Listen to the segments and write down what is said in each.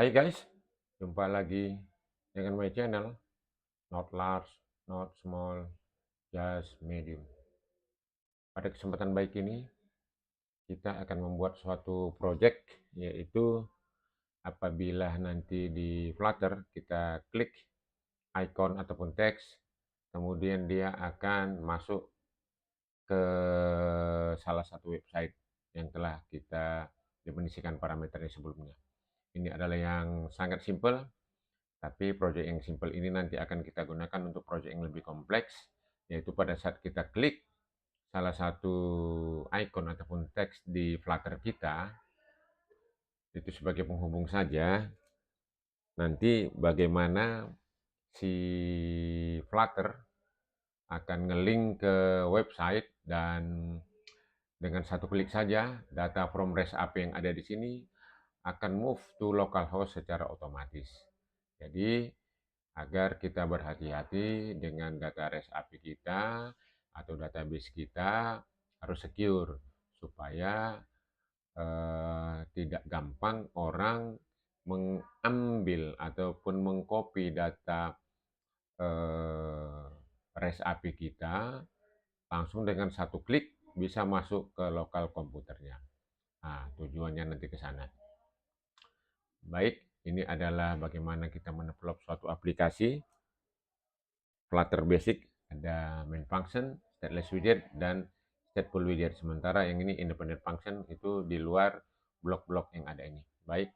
Hai guys, jumpa lagi dengan my channel, not large, not small, just medium. Pada kesempatan baik ini, kita akan membuat suatu project, yaitu apabila nanti di Flutter kita klik icon ataupun teks, kemudian dia akan masuk ke salah satu website yang telah kita definisikan parameternya sebelumnya. Ini adalah yang sangat simple. Tapi proyek yang simple ini nanti akan kita gunakan untuk proyek yang lebih kompleks, yaitu pada saat kita klik salah satu icon ataupun teks di Flutter kita, itu sebagai penghubung saja, nanti bagaimana si Flutter akan nge-link ke website dan dengan satu klik saja data from REST API yang ada di sini akan move to localhost secara otomatis. Jadi agar kita berhati-hati dengan data REST API kita atau database kita harus secure supaya tidak gampang orang mengambil ataupun mengcopy data REST API kita langsung dengan satu klik bisa masuk ke lokal komputernya. Nah, tujuannya nanti ke sana. Baik, ini adalah bagaimana kita mendevelop suatu aplikasi Flutter Basic, ada main function, stateless widget, dan stateful widget. Sementara yang ini independent function itu di luar blok-blok yang ada ini. Baik,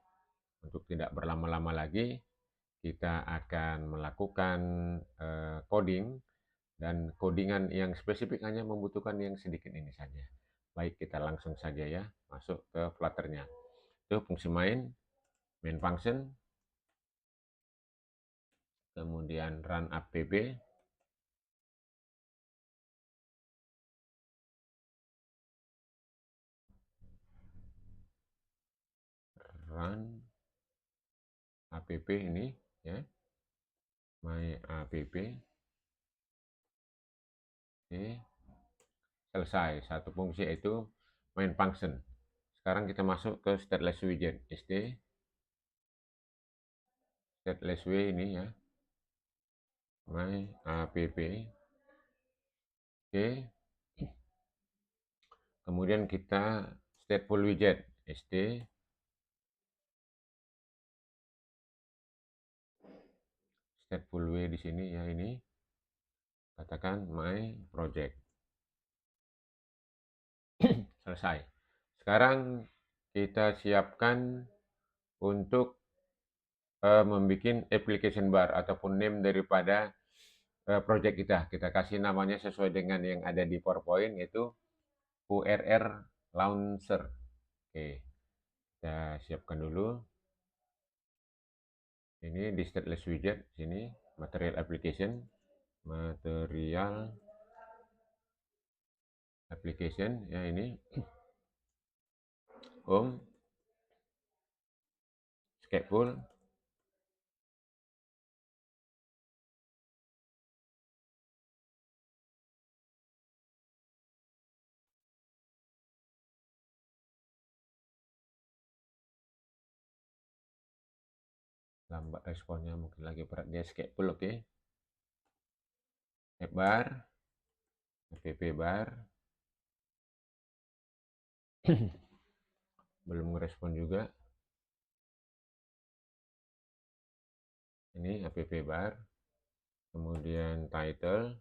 untuk tidak berlama-lama lagi, kita akan melakukan coding, dan codingan yang spesifik hanya membutuhkan yang sedikit ini saja. Baik, kita langsung saja ya, masuk ke Flutter-nya. Itu fungsi main function, kemudian run app, run app ini ya, my app, oke, selesai satu fungsi yaitu main function. Sekarang kita masuk ke stateless widget, stateless w ini ya, my app, oke. Kemudian kita stateful widget, stateful w di sini ya, ini katakan my project. Selesai. Sekarang kita siapkan untuk membuat application bar ataupun name daripada project kita. Kita kasih namanya sesuai dengan yang ada di PowerPoint, yaitu URL launcher. Oke, kita siapkan dulu. Ini di stateless widget sini, material application, ya, ini home, stateful, lambat responnya mungkin lagi berat dia, stateful. Oke, app bar, belum merespon juga. Ini app bar, kemudian title,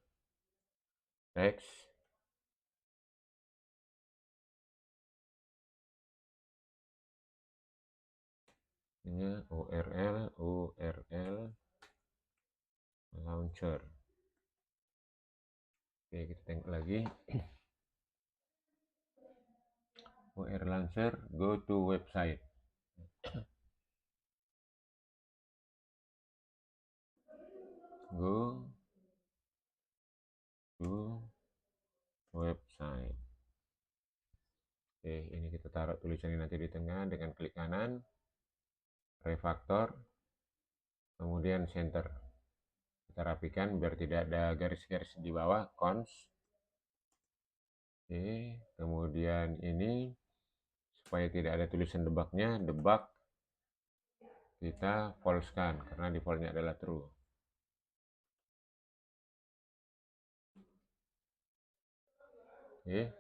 text, ini URL launcher. Oke, kita tengok lagi. URL launcher, go to website. Go to website. Oke, ini kita taruh tulisannya nanti di tengah dengan klik kanan, refactor, kemudian center. Kita rapikan biar tidak ada garis-garis di bawah, cons. Oke, kemudian ini supaya tidak ada tulisan debugnya, debug, kita false-kan karena defaultnya adalah true. Oke,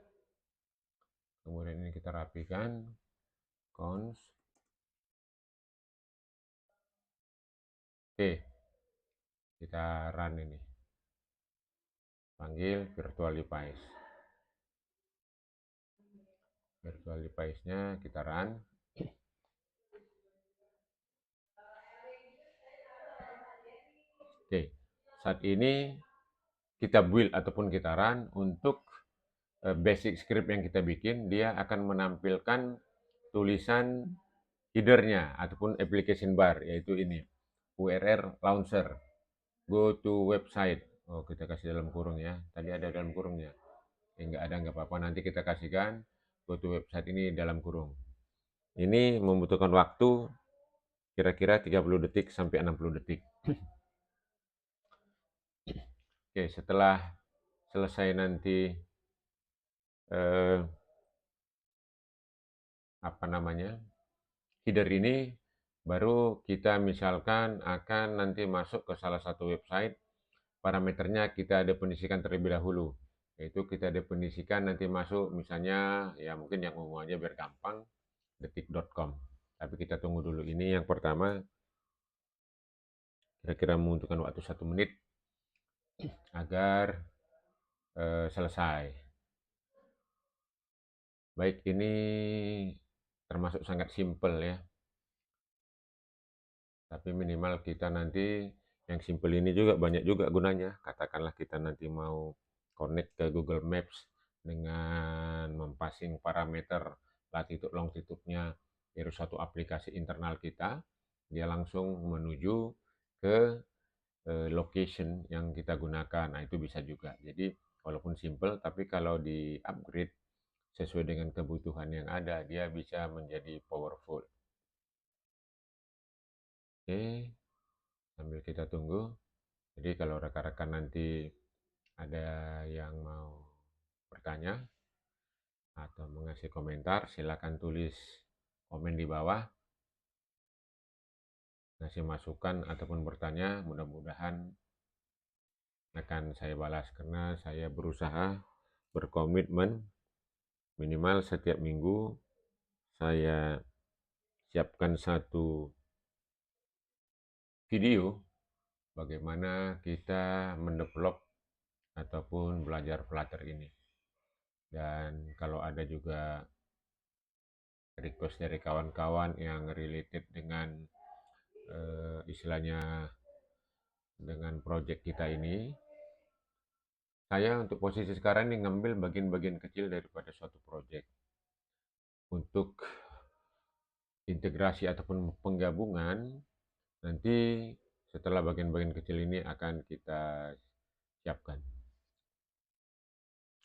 kemudian ini kita rapikan, cons. Oke, kita run ini, panggil virtual device. Virtual device-nya kita run. Oke, saat ini kita build ataupun kita run untuk basic script yang kita bikin, dia akan menampilkan tulisan header-nya ataupun application bar, yaitu ini, URL launcher, go to website. Oh, kita kasih dalam kurung ya, tadi ada dalam kurungnya. Nggak ada, nggak apa-apa, nanti kita kasihkan go to website ini dalam kurung. Ini membutuhkan waktu kira-kira 30 detik sampai 60 detik. Oke, setelah selesai nanti header ini, baru kita misalkan akan nanti masuk ke salah satu website. Parameternya kita definisikan terlebih dahulu, yaitu kita definisikan nanti masuk misalnya ya mungkin yang umum aja biar gampang, detik.com. Tapi kita tunggu dulu, ini yang pertama kira-kira membutuhkan waktu 1 menit agar selesai. Baik, ini termasuk sangat simple ya, tapi minimal kita nanti yang simple ini juga banyak juga gunanya. Katakanlah kita nanti mau connect ke Google Maps dengan mempassing parameter latitude longitude-nya dari suatu aplikasi internal kita, dia langsung menuju ke location yang kita gunakan. Nah, itu bisa juga. Jadi walaupun simple, tapi kalau di upgrade sesuai dengan kebutuhan yang ada, dia bisa menjadi powerful. Oke, sambil kita tunggu. Jadi kalau rekan-rekan nanti ada yang mau bertanya atau mengasih komentar, silakan tulis komen di bawah, ngasih masukan ataupun bertanya, mudah-mudahan akan saya balas karena saya berusaha berkomitmen minimal setiap minggu saya siapkan satu video bagaimana kita mendevelop ataupun belajar Flutter ini. Dan kalau ada juga request dari kawan-kawan yang related dengan istilahnya dengan project kita ini, saya untuk posisi sekarang ini ngambil bagian-bagian kecil daripada suatu project. Untuk integrasi ataupun penggabungan, nanti setelah bagian-bagian kecil ini akan kita siapkan.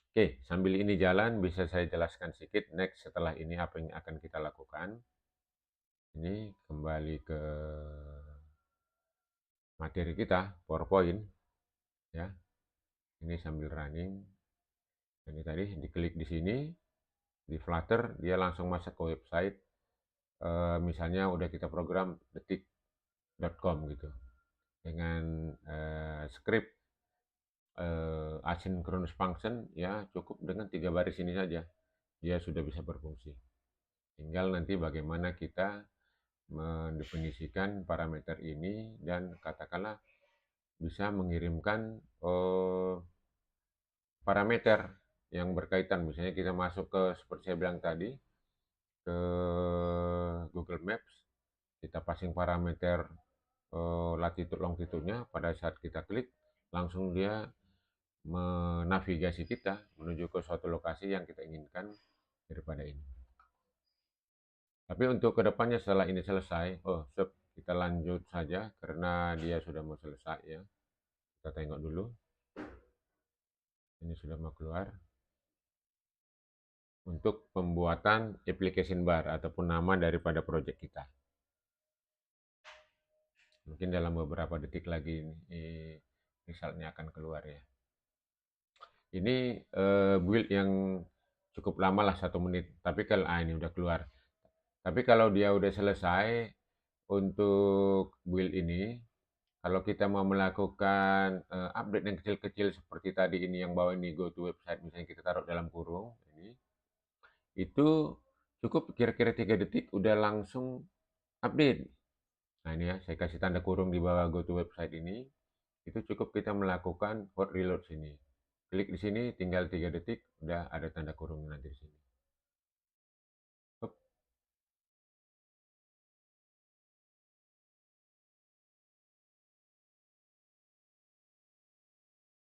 Oke, sambil ini jalan bisa saya jelaskan sedikit next setelah ini apa yang akan kita lakukan. Ini kembali ke materi kita, PowerPoint ya. Ini sambil running. Ini tadi diklik di sini, di Flutter dia langsung masuk ke website. Misalnya udah kita program detik.com gitu dengan script asynchronous function, ya cukup dengan 3 baris ini saja dia sudah bisa berfungsi. Tinggal nanti bagaimana kita mendefinisikan parameter ini dan katakanlah bisa mengirimkan parameter yang berkaitan. Misalnya kita masuk ke seperti saya bilang tadi ke Google Maps, kita passing parameter latitude longitude-nya, pada saat kita klik langsung dia menavigasi kita menuju ke suatu lokasi yang kita inginkan daripada ini. Tapi untuk kedepannya setelah ini selesai, kita lanjut saja karena dia sudah mau selesai ya. Kita tengok dulu. Ini sudah mau keluar. Untuk pembuatan application bar ataupun nama daripada project kita. Mungkin dalam beberapa detik lagi ini misalnya akan keluar ya. Ini build yang cukup lama lah 1 menit. Tapi kalau ini udah keluar. Tapi kalau dia udah selesai, untuk build ini, kalau kita mau melakukan update yang kecil-kecil seperti tadi ini yang bawah ini go to website, misalnya kita taruh dalam kurung ini, itu cukup kira-kira 3 detik udah langsung update. Nah ini ya, saya kasih tanda kurung di bawah go to website ini, itu cukup kita melakukan hot reload sini. Klik di sini, tinggal 3 detik, udah ada tanda kurung nanti di sini. Hup.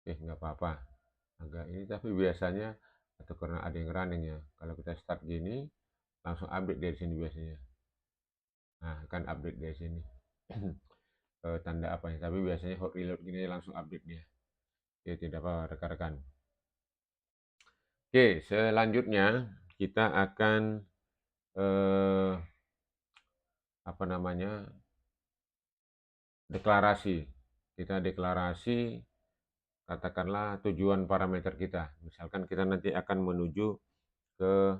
Nggak apa-apa. Agak ini, tapi biasanya, atau karena ada yang running ya, kalau kita start gini, langsung update dari sini biasanya. Nah, kan update dari sini. Tanda apa ya, tapi biasanya hot reload gini langsung update dia. Oke, tidak apa rekan-rekan. Oke, selanjutnya kita akan eh, apa namanya, deklarasi. Kita deklarasi, katakanlah tujuan parameter kita. Misalkan kita nanti akan menuju ke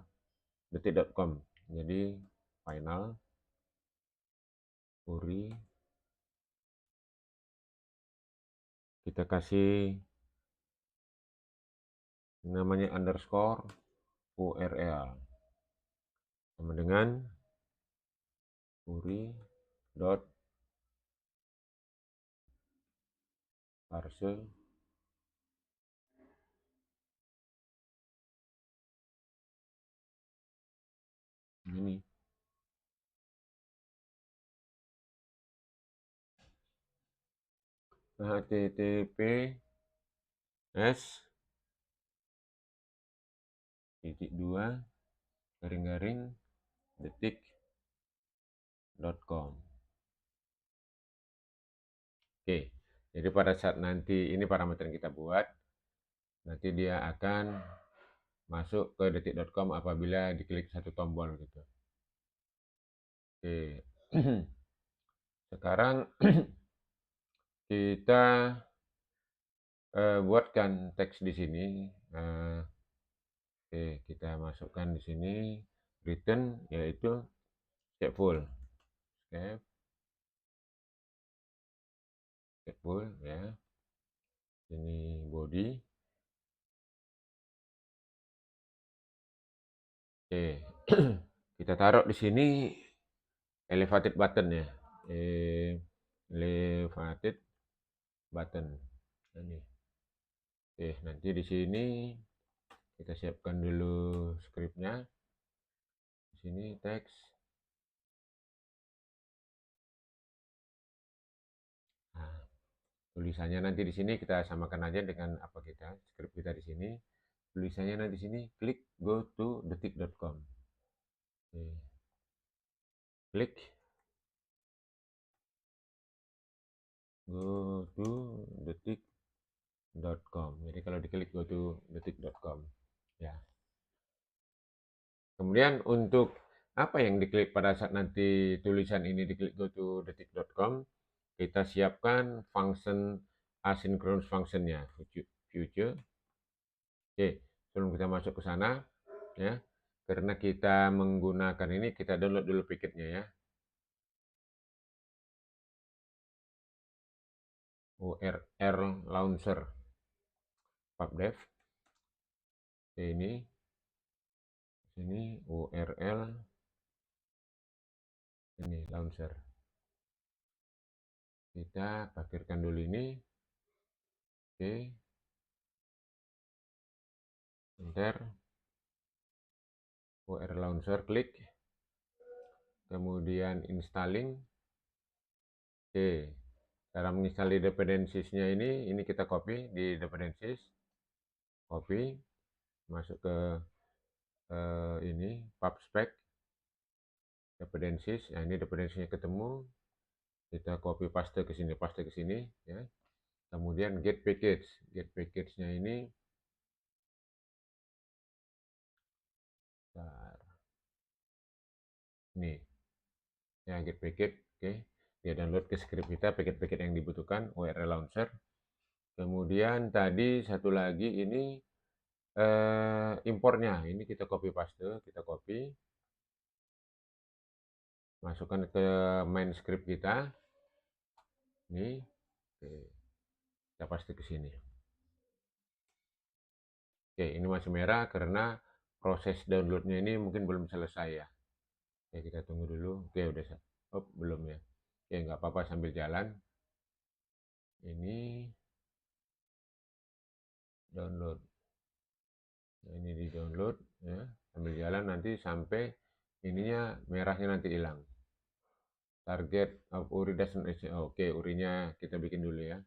detik.com. Jadi final query, kita kasih namanya underscore URL sama dengan query dot parse ini https://detik.com. Oke, jadi pada saat nanti ini parameter yang kita buat, nanti dia akan masuk ke detik.com apabila diklik satu tombol gitu. Oke. Sekarang kita buatkan teks di sini. Oke, kita masukkan di sini return, yaitu save full. Save full ya. Ini body. Oke. Kita taruh di sini elevated button ya. Elevated button. Ini. Oke, nanti di sini kita siapkan dulu scriptnya. Di sini teks. Nah, tulisannya nanti di sini kita samakan aja dengan apa kita, script kita di sini. Tulisannya nanti di sini klik go to detik.com. Klik go to detik.com. Jadi kalau diklik go to detik.com ya. Kemudian untuk apa yang diklik pada saat nanti tulisan ini diklik go to detik.com, kita siapkan function asynchronous functionnya, future. Oke, sebelum kita masuk ke sana ya, karena kita menggunakan ini, kita download dulu packetnya ya. URL launcher pubdev. Ini URL ini launcher. Kita pakirkan dulu ini. Oke. Enter. URL launcher, klik. Kemudian installing. Oke. Cara menginstal dependencies-nya ini kita copy di dependencies. Copy. Masuk ke ini pubspec dependencies. Nah, ini dependensinya ketemu. Kita copy paste ke sini ya. Kemudian get package. Get package-nya ini nih. Ya, get package. Oke. Dia download ke script kita paket-paket yang dibutuhkan, URL launcher. Kemudian tadi satu lagi ini impornya. Ini kita copy paste, kita copy. masukkan ke main script kita. Ini, oke, kita paste ke sini. Oke, ini masih merah karena proses downloadnya ini mungkin belum selesai ya. Oke, kita tunggu dulu. Oke, udah. Oh, belum ya. Oke, nggak apa-apa sambil jalan. Ini download. Nah, ini di download ya. Sambil jalan nanti sampai ininya merahnya nanti hilang. Target of URI doesn't exist. Oke, URI-nya kita bikin dulu ya.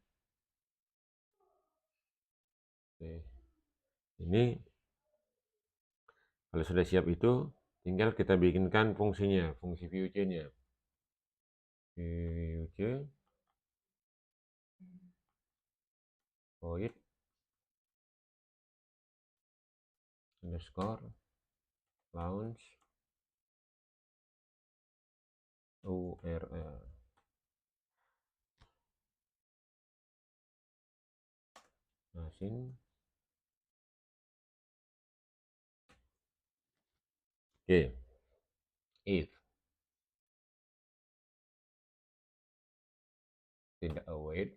Oke. Ini kalau sudah siap itu tinggal kita bikinkan fungsinya, fungsi VUC-nya. VUC void underscore launch URL. Asing oke, if tidak await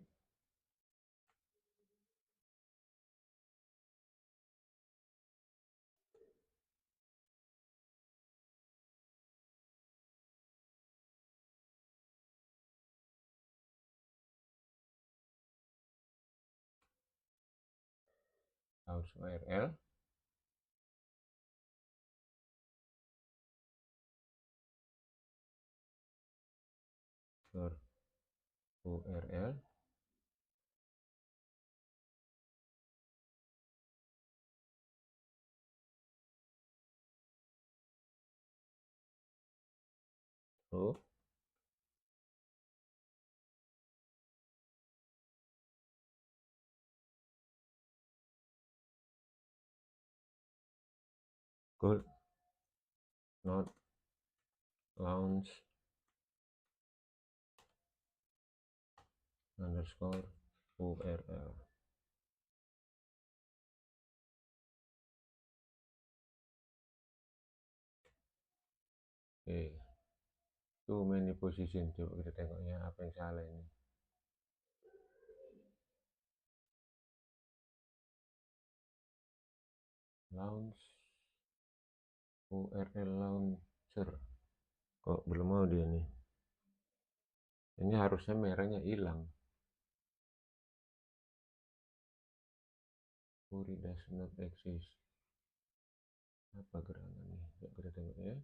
launch URL URL oh, could not launch underscore URL. Oke, too many position. Coba kita tengoknya apa yang salah ini. Launch URL launcher. Kok belum mau dia nih? Ini harusnya merahnya hilang. URI does not exist. Apa gerangan nih? Coba kita tengok ya.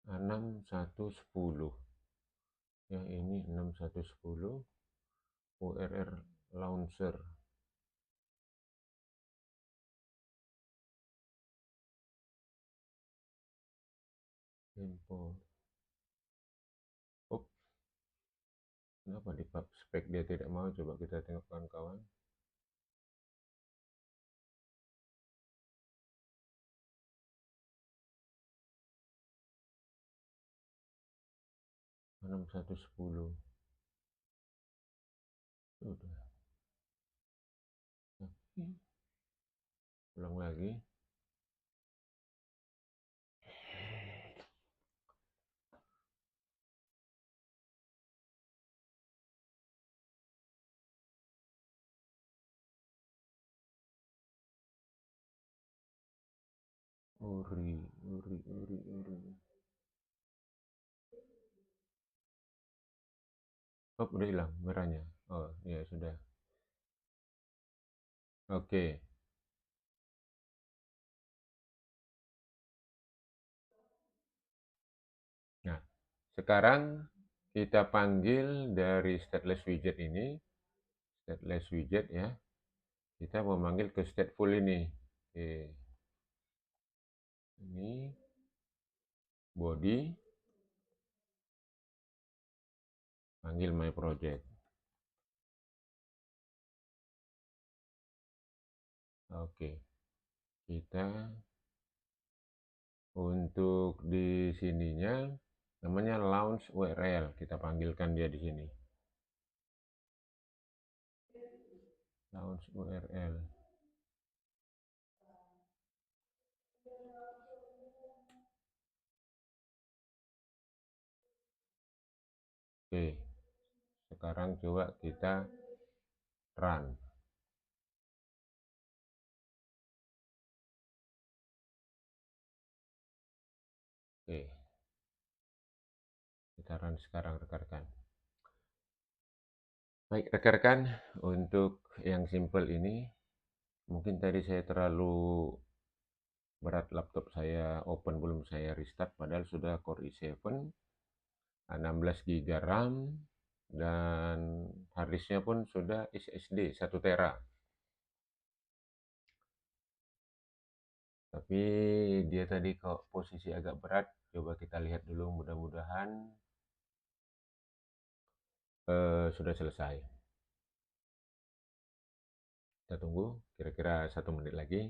A6110. Yang ini 6110 URL launcher. Import. Oh, kenapa di pub spek dia tidak mau? Coba kita tengok kawan-kawan. Enam satu sepuluh. Sudah. Ulang lagi. Uri. Oh, udah hilang merahnya. Oh, ya sudah. Oke. Nah, sekarang kita panggil dari stateless widget ini, stateless widget ya. Kita mau manggil ke stateful ini. Oke. Ini body, panggil my project. Oke. Kita untuk di sininya namanya launch URL. Kita panggilkan dia di sini. Launch URL. Oke, sekarang coba kita run. Oke, kita run sekarang rekan-rekan. Baik rekan-rekan, untuk yang simple ini, mungkin tadi saya terlalu berat laptop saya open, belum saya restart, padahal sudah Core i7, 16 GB RAM, dan harddisknya pun sudah SSD 1 tera. Tapi dia tadi kok posisi agak berat, coba kita lihat dulu, mudah-mudahan sudah selesai. Kita tunggu kira-kira 1 menit lagi,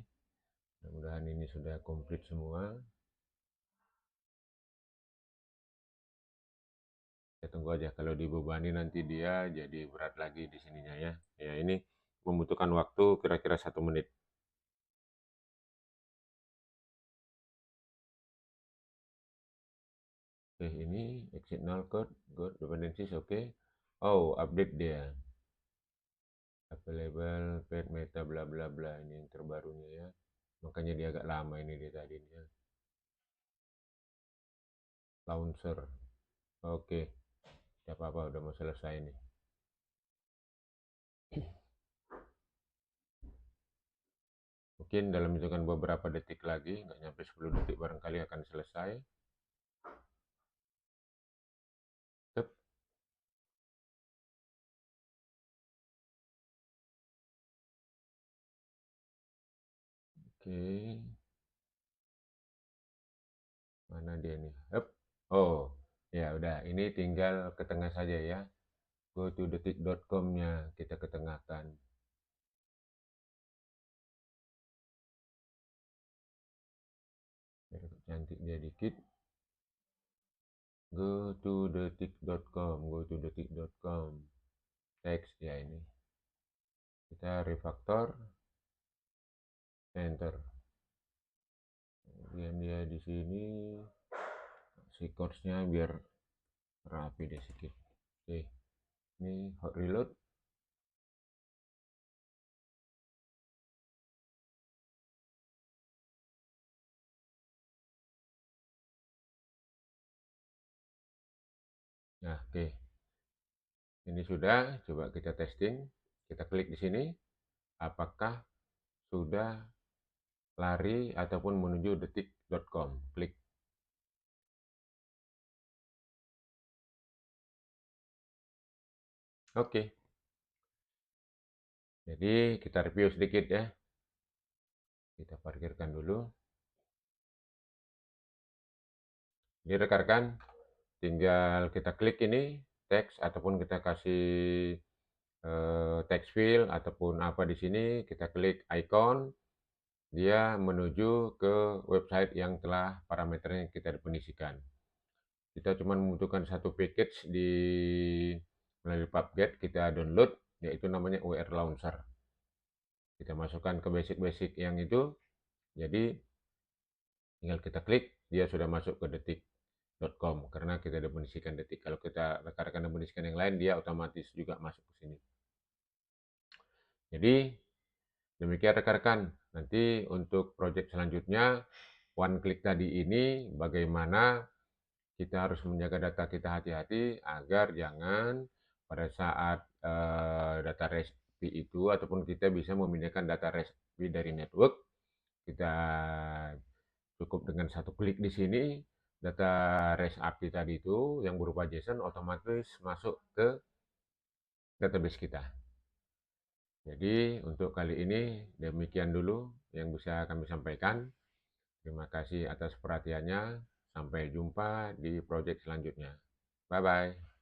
mudah-mudahan ini sudah komplit semua. Kita tunggu aja, kalau dibebani nanti dia jadi berat lagi di sininya ya. Ya ini membutuhkan waktu kira-kira 1 menit. Oke, ini exit null code, good, dependencies, oke. Oh, update dia. Available, pet meta, bla bla bla, ini yang terbarunya ya. Makanya dia agak lama ini dia tadi ya. Launcher. Oke, tidak apa-apa, udah mau selesai nih. Mungkin dalam hitungan beberapa detik lagi, nggak nyampe 10 detik barangkali akan selesai. Tep. Oke. Mana dia nih? Hup. Oh, ya udah. Ini tinggal ke tengah saja ya. Go to detik.com-nya kita ketengahkan. Biar cantik dia dikit. Go to detik.com, go to detik.com. Teks ya ini. Kita refactor, enter. Kemudian dia di sini si course-nya biar rapi deh sedikit. Oke, ini hot reload. Nah, oke. Ini sudah, coba kita testing. Kita klik di sini. Apakah sudah lari ataupun menuju detik.com. Klik. Oke. Jadi kita review sedikit ya. Kita parkirkan dulu. Jadi rekan-rekan, tinggal kita klik ini teks ataupun kita kasih text field ataupun apa di sini, kita klik icon, dia menuju ke website yang telah parameternya kita definisikan. Kita cuma membutuhkan satu package melalui PubGet, kita download, yaitu namanya UR Launcher. Kita masukkan ke basic-basic yang itu, jadi tinggal kita klik, dia sudah masuk ke detik.com karena kita definisikan detik. Kalau kita rekan-rekan definisikan yang lain, dia otomatis juga masuk ke sini. Jadi demikian rekan-rekan. Nanti untuk project selanjutnya, one click tadi ini bagaimana kita harus menjaga data kita hati-hati agar jangan pada saat data REST itu ataupun kita bisa memindahkan data REST dari network, kita cukup dengan satu klik di sini, data REST API tadi itu yang berupa JSON otomatis masuk ke database kita. Jadi untuk kali ini demikian dulu yang bisa kami sampaikan. Terima kasih atas perhatiannya. Sampai jumpa di project selanjutnya. Bye-bye.